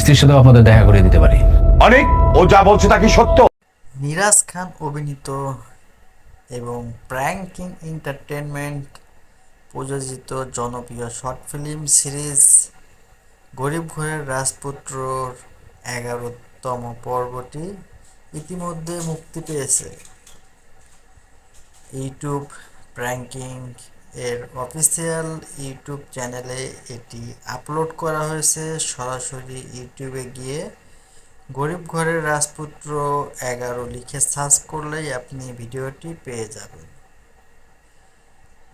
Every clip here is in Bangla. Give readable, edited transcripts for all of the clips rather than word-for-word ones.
স্ত্রীর সাথেও আপনাদের দেখা করে দিতে পারি। অনেক ও যা বলছে তা কি সত্য? মিরাজ খান অভিনীত এবং প্র্যাঙ্কিং এন্টারটেনমেন্ট প্রযোজিত জনপ্রিয় শর্ট ফিল্ম সিরিজ গরিব ঘরের রাজপুত্রর 11তম পর্বটি ইতিমধ্যে মুক্তি পেয়েছে। ইউটিউব প্র্যাঙ্কিং এর অফিসিয়াল ইউটিউব চ্যানেলে এটি আপলোড করা হয়েছে। সরাসরি ইউটিউবে গিয়ে গরিব ঘরের রাজপুত্র 11 লিখে সার্চ করলেই আপনি ভিডিওটি পেয়ে যাবেন।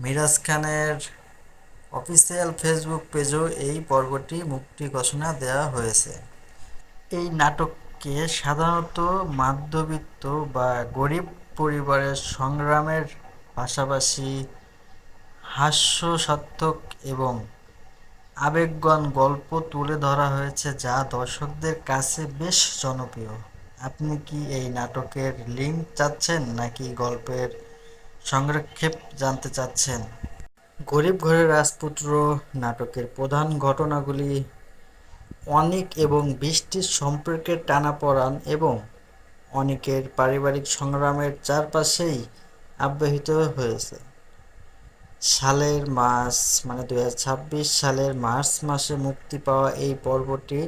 মিরাজ খানের অফিসিয়াল ফেসবুক পেজেও এই পর্বটি মুক্তি ঘোষণা দেওয়া হয়েছে। এই নাটককে সাধারণত মধ্যবিত্ত বা গরিব পরিবারের সংগ্রামের পাশাপাশি হাস্যসাত্মক এবং আবেগঘন গল্প তুলে ধরা হয়েছে, যা দর্শকদের কাছে বেশ জনপ্রিয়। আপনি কি এই নাটকের লিঙ্ক চাচ্ছেন নাকি গল্পের সংক্ষেপ জানতে চাচ্ছেন? গরিব ঘরের রাজপুত্র নাটকের প্রধান ঘটনাগুলি অনিক এবং বৃষ্টির সম্পর্কের টানাপোড়েন এবং অনিকের পারিবারিক সংগ্রামের চারপাশেই আবর্তিত হয়েছে। সালের মার্চ 2026 সালের মার্চ মাসে মুক্তি পাওয়া এই পর্বটি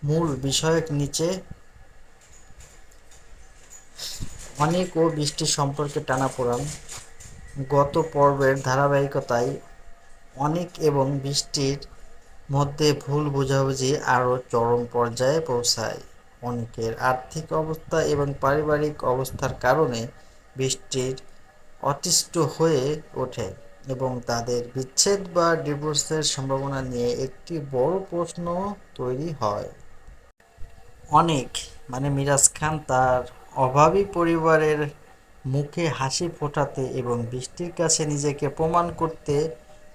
মূল বিষয়ক নিচে অনিক ও বৃষ্টির সম্পর্কে টানাপোড়েন। গত পর্বের ধারাবাহিকতায় অনিক এবং বৃষ্টির মধ্যে ভুল বোঝাবুঝি আরও চরম পর্যায়ে পৌঁছায়। অনিকের আর্থিক অবস্থা এবং পারিবারিক অবস্থার কারণে বৃষ্টির অতিষ্ঠ হয়ে ওঠে এবং তাদের বিচ্ছেদ বা ডিভোর্সের সম্ভাবনা নিয়ে একটি বড় প্রশ্ন তৈরি হয়। অনিক মিরাজ খান তার অভাবী পরিবারের মুখে হাসি ফোটাতে এবং বৃষ্টির কাছে নিজেকে প্রমাণ করতে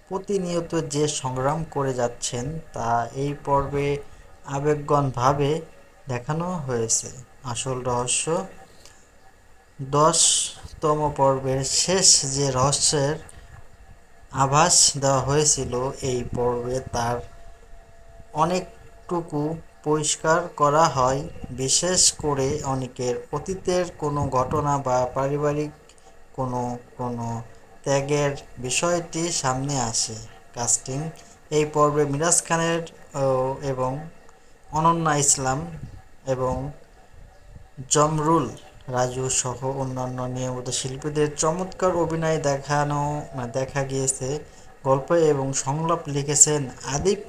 প্রতিনিয়ত যে সংগ্রাম করে যাচ্ছেন তা এই পর্বে আবেগঘনভাবে দেখানো হয়েছে। আসল রহস্য 10তম পর্বের শেষ যে রহস্যের আভাস দেওয়া হয়েছিল, এই পর্বে তার অনেকটুকু পরিষ্কার করা হয়। বিশেষ করে অনিকের অতীতের কোনো ঘটনা বা পারিবারিক কোনো ত্যাগের বিষয়টি সামনে আসে। কাস্টিং এই পর্বে মিরাজ খানের এবং অনন্যা ইসলাম এবং জমরুল রাজু সহ অন্যান্য নিয়মিত শিল্পীদের চমৎকার অভিনয় দেখা গিয়েছে। গল্প এবং সংলাপ লিখেছেন আদিপ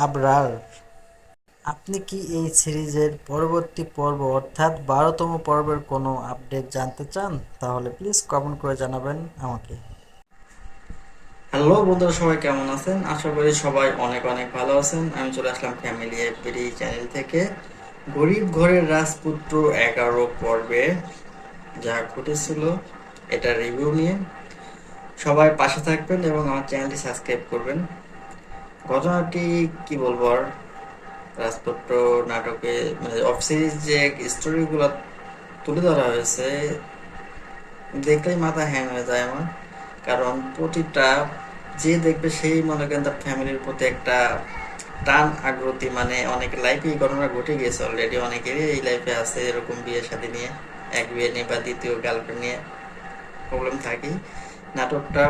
আবরার। আপনি কি এই সিরিজের পরবর্তী পর্ব অর্থাৎ 12তম পর্বের কোনো আপডেট জানতে চান? তাহলে প্লিজ কমেন্ট করে জানাবেন আমাকে। হ্যালো বন্ধুরা, সবাই কেমন আছেন? আশা করি সবাই অনেক অনেক ভালো আছেন। আমি চলে আসলাম ফ্যামিলি এফবিডি চ্যানেল থেকে গরিব ঘরের রাজপুত্র 11 পর্বে যা ঘটেছিল এটা রিভিউ নিয়ে। সবাই পাশে থাকবেন এবং আমার চ্যানেলটি সাবস্ক্রাইব করবেন। ঘটনাটি কি বলবো আর, রাজপুত্র নাটকে অফ সিরিজ যে স্টোরিগুলো তুলে ধরা হয়েছে দেখলেই মাথা হ্যাং হয়ে যায় আমার। কারণ প্রতিটা যে দেখবে সেই মনে করেন তার ফ্যামিলির প্রতি একটা টান আগ্রহী, অনেকের লাইফে এই ঘটনা ঘটে গিয়েছে অলরেডি। অনেকেরই এই লাইফে আছে এরকম বিয়ে শাদী নিয়ে, এক বিয়ে নিয়ে বা দ্বিতীয় গার্লফ্রেন্ড নিয়ে প্রবলেম থাকি। নাটকটা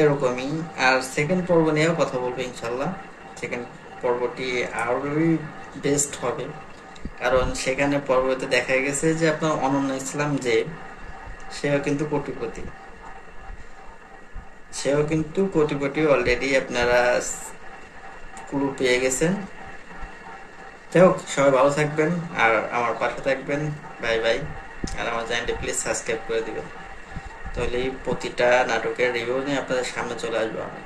এরকমই। আর সেকেন্ড পর্ব নিয়েও কথা বলবো ইনশাল্লাহ। সেকেন্ড পর্বটি আরোই বেস্ট হবে, কারণ সেখানে পর্বতে দেখা গেছে যে আপনার অনন্যা ইসলাম যে সেও কিন্তু কোটিপতি অলরেডি আপনারা ক্লু পেয়ে গেছেন। যাই হোক, সবাই ভালো থাকবেন আর আমার পাশে থাকবেন। Bye bye. আর আমার চ্যানেলটি প্লিজ সাবস্ক্রাইব করে দিবেন, তাহলে প্রতিটা নাটকের রিভিউ নিয়ে আপনাদের সামনে চলে আসবো আমি।